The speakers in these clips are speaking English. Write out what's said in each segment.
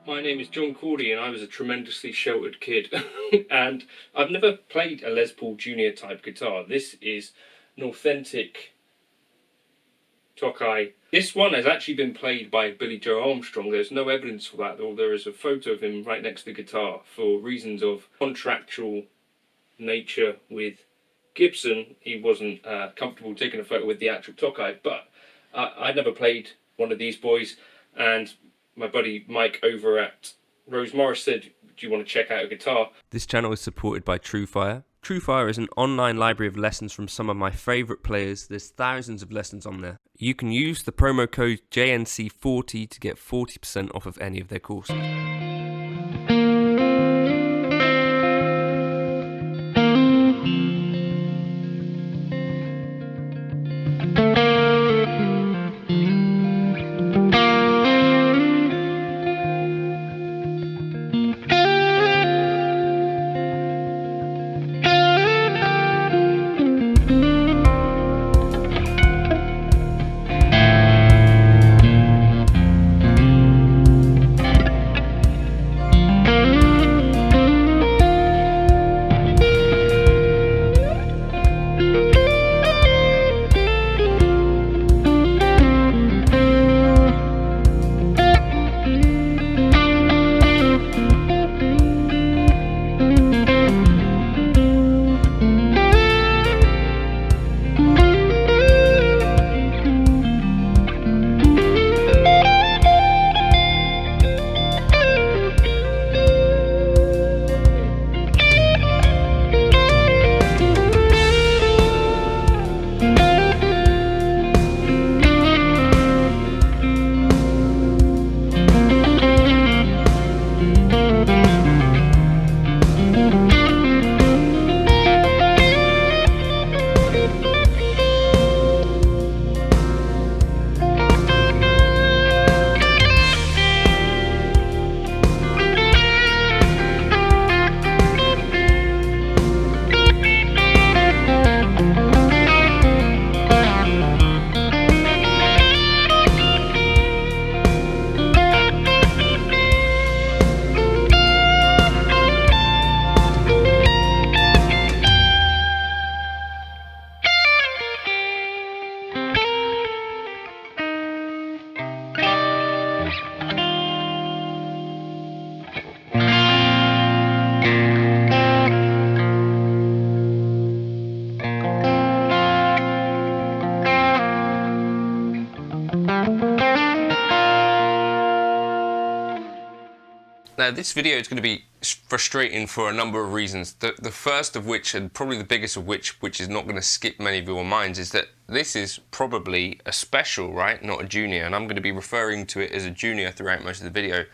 My name is John Cordy and I was a tremendously sheltered kid. And I've never played a Les Paul Junior type guitar. This is an authentic Tokai. This one has actually been played by Billy Joe Armstrong. There's no evidence for that, though there is a photo of him right next to the guitar for reasons of contractual nature with Gibson. He wasn't comfortable taking a photo with the actual Tokai, but I'd never played one of these boys, and my buddy Mike over at Rose Morris said, do you want to check out a guitar? This channel is supported by TrueFire. TrueFire is an online library of lessons from some of my favourite players. There's thousands of lessons on there. You can use the promo code JNC40 to get 40% off of any of their courses. Now, this video is going to be frustrating for a number of reasons. The first of which, and probably the biggest of which is not going to skip many of your minds, is that this is probably a special, right? Not a junior. And I'm going to be referring to it as a junior throughout most of the video.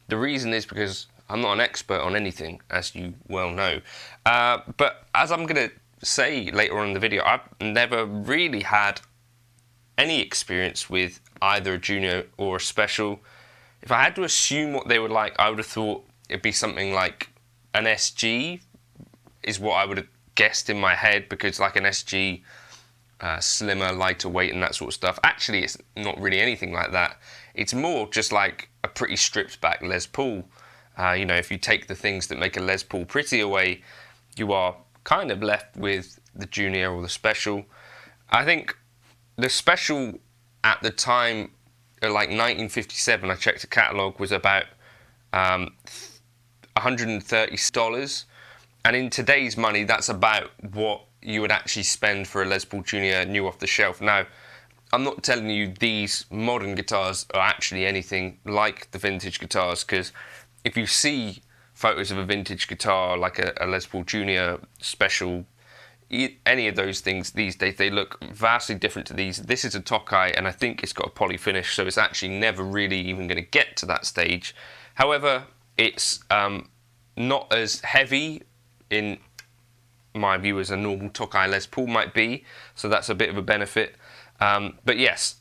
The reason is because I'm not an expert on anything, as you well know. But as I'm going to say later on in the video, I've never really had any experience with either a junior or a special. If I had to assume what they were like, I would have thought it'd be something like an SG, is what I would have guessed in my head, because like an SG, slimmer, lighter weight and that sort of stuff. Actually, it's not really anything like that. It's more just like a pretty stripped back Les Paul. You know, if you take the things that make a Les Paul pretty away, you are kind of left with the junior or the special. I think the special at the time, like 1957, I checked the catalogue, was about $130, and in today's money that's about what you would actually spend for a Les Paul Junior new off the shelf. Now, I'm not telling you these modern guitars are actually anything like the vintage guitars, because if you see photos of a vintage guitar like a Les Paul Junior special, any of those things these days, they look vastly different to these. This is a Tokai, and I think it's got a poly finish, so it's actually never really even going to get to that stage. However, it's not as heavy in my view as a normal Tokai Les Paul might be, so that's a bit of a benefit. But yes,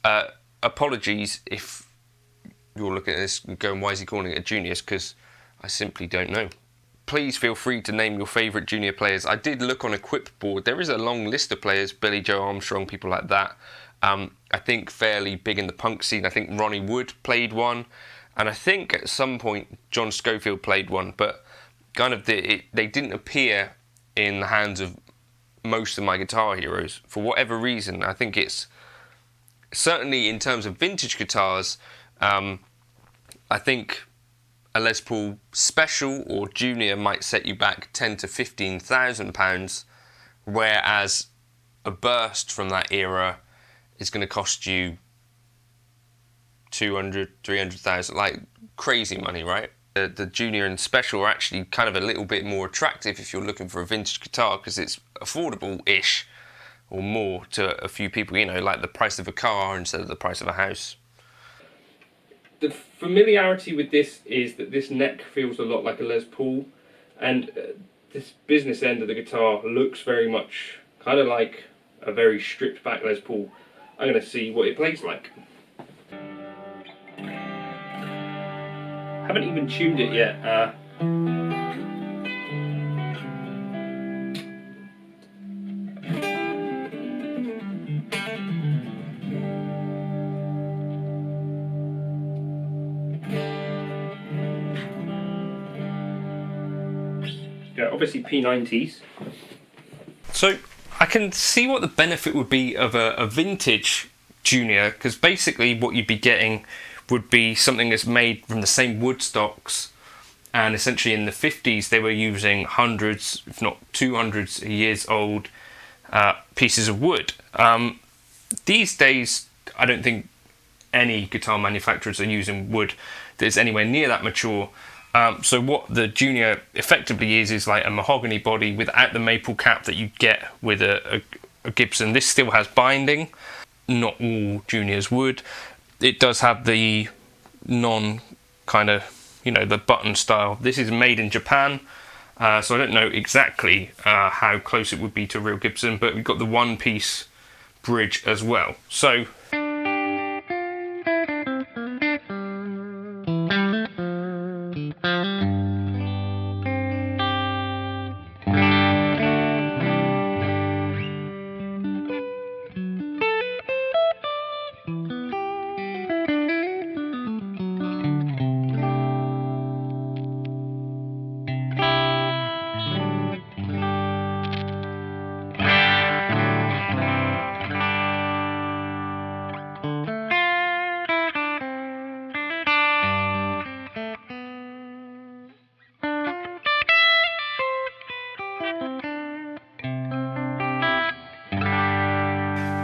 apologies if you're looking at this and going, why is he calling it a juniors? Because I simply don't know. Please feel free to name your favourite junior players. I did look on Equip board. There is a long list of players, Billy Joe Armstrong, people like that. I think fairly big in the punk scene. I think Ronnie Wood played one. and I think at some point John Scofield played one, but kind of they didn't appear in the hands of most of my guitar heroes for whatever reason. I think it's certainly in terms of vintage guitars. I think a Les Paul Special or Junior might set you back £10,000 to £15,000, whereas a Burst from that era is going to cost you 200, 300,000, like crazy money, right? The Junior and Special are actually kind of a little bit more attractive if you're looking for a vintage guitar, because it's affordable-ish or more to a few people, you know, like the price of a car instead of the price of a house. The familiarity with this is that this neck feels a lot like a Les Paul, and this business end of the guitar looks very much kind of like a very stripped back Les Paul. I'm going to see what it plays like. Haven't even tuned it yet. Obviously P90s. So I can see what the benefit would be of a vintage Junior, because basically what you'd be getting would be something that's made from the same wood stocks, and essentially in the 50s they were using hundreds, if not 200 years old pieces of wood. These days I don't think any guitar manufacturers are using wood that is anywhere near that mature. So what the Junior effectively is like a mahogany body without the maple cap that you get with a Gibson. This still has binding. Not all Juniors would. It does have the non kind of, you know, the button style. This is made in Japan, so I don't know exactly how close it would be to a real Gibson, but we've got the one-piece bridge as well. So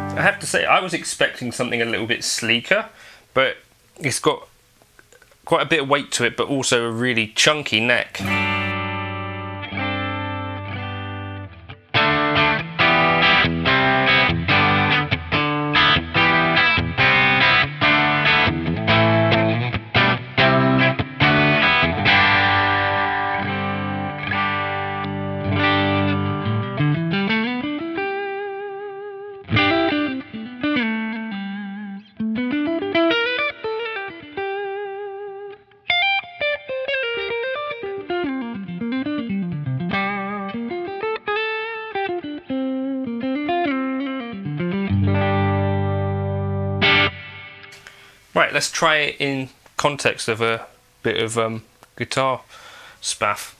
I have to say, I was expecting something a little bit sleeker, but it's got quite a bit of weight to it, but also a really chunky neck. Right, let's try it in context of a bit of guitar spaff.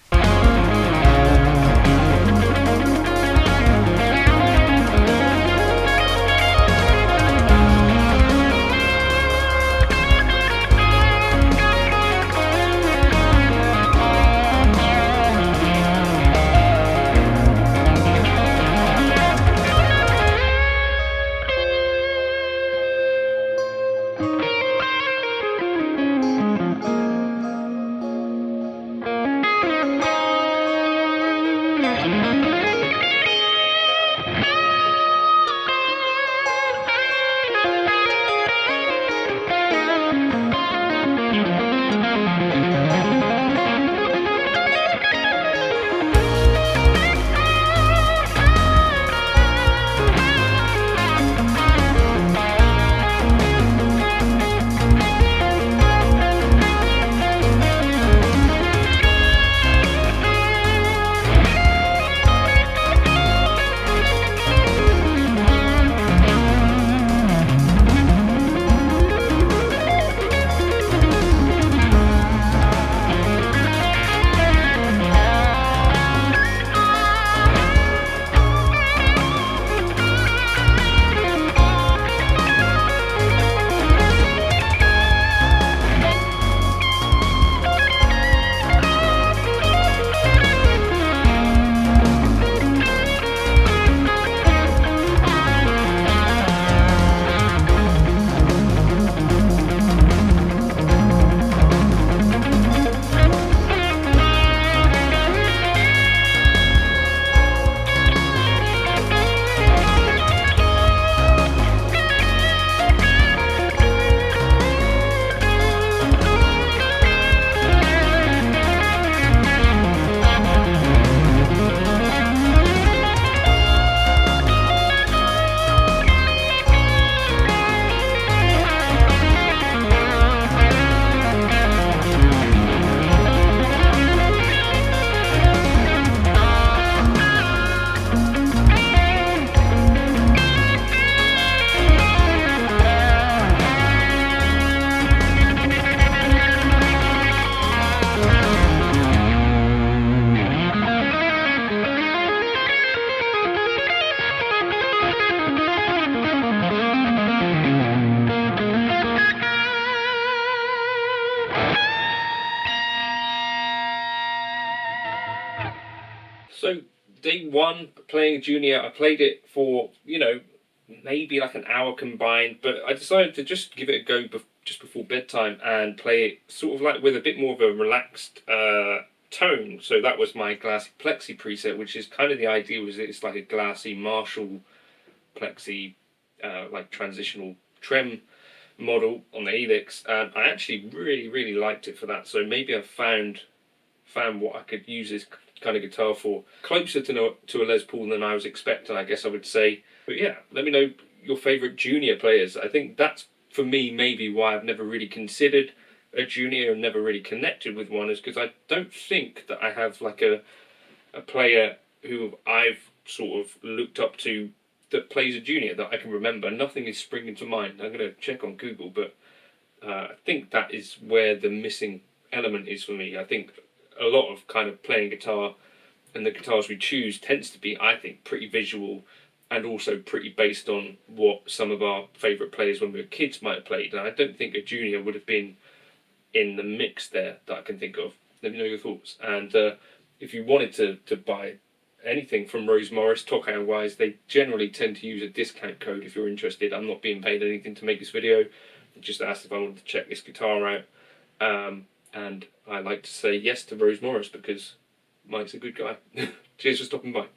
So day one playing junior, I played it for, you know, maybe like an hour combined, but I decided to just give it a go just before bedtime and play it sort of like with a bit more of a relaxed tone. So that was my glassy plexi preset, which is kind of the idea, was it's like a glassy Marshall plexi like transitional trem model on the Helix, and I actually really liked it for that. So maybe I found what I could use this kind of guitar for, closer to a Les Paul than I was expecting, I guess I would say. But yeah, let me know your favourite junior players. I think that's, for me, maybe why I've never really considered a junior and never really connected with one, is because I don't think that I have like a player who I've sort of looked up to that plays a junior that I can remember. Nothing is springing to mind. I'm going to check on Google, but I think that is where the missing element is for me. I think a lot of kind of playing guitar and the guitars we choose tends to be, I think, pretty visual and also pretty based on what some of our favourite players when we were kids might have played. And I don't think a junior would have been in the mix there that I can think of. Let me know your thoughts. And if you wanted to buy anything from Rose Morris, Tokai and Wise, they generally tend to use a discount code if you're interested. I'm not being paid anything to make this video. They just asked if I wanted to check this guitar out. And I like to say yes to Rose Morris because Mike's a good guy. Cheers for stopping by.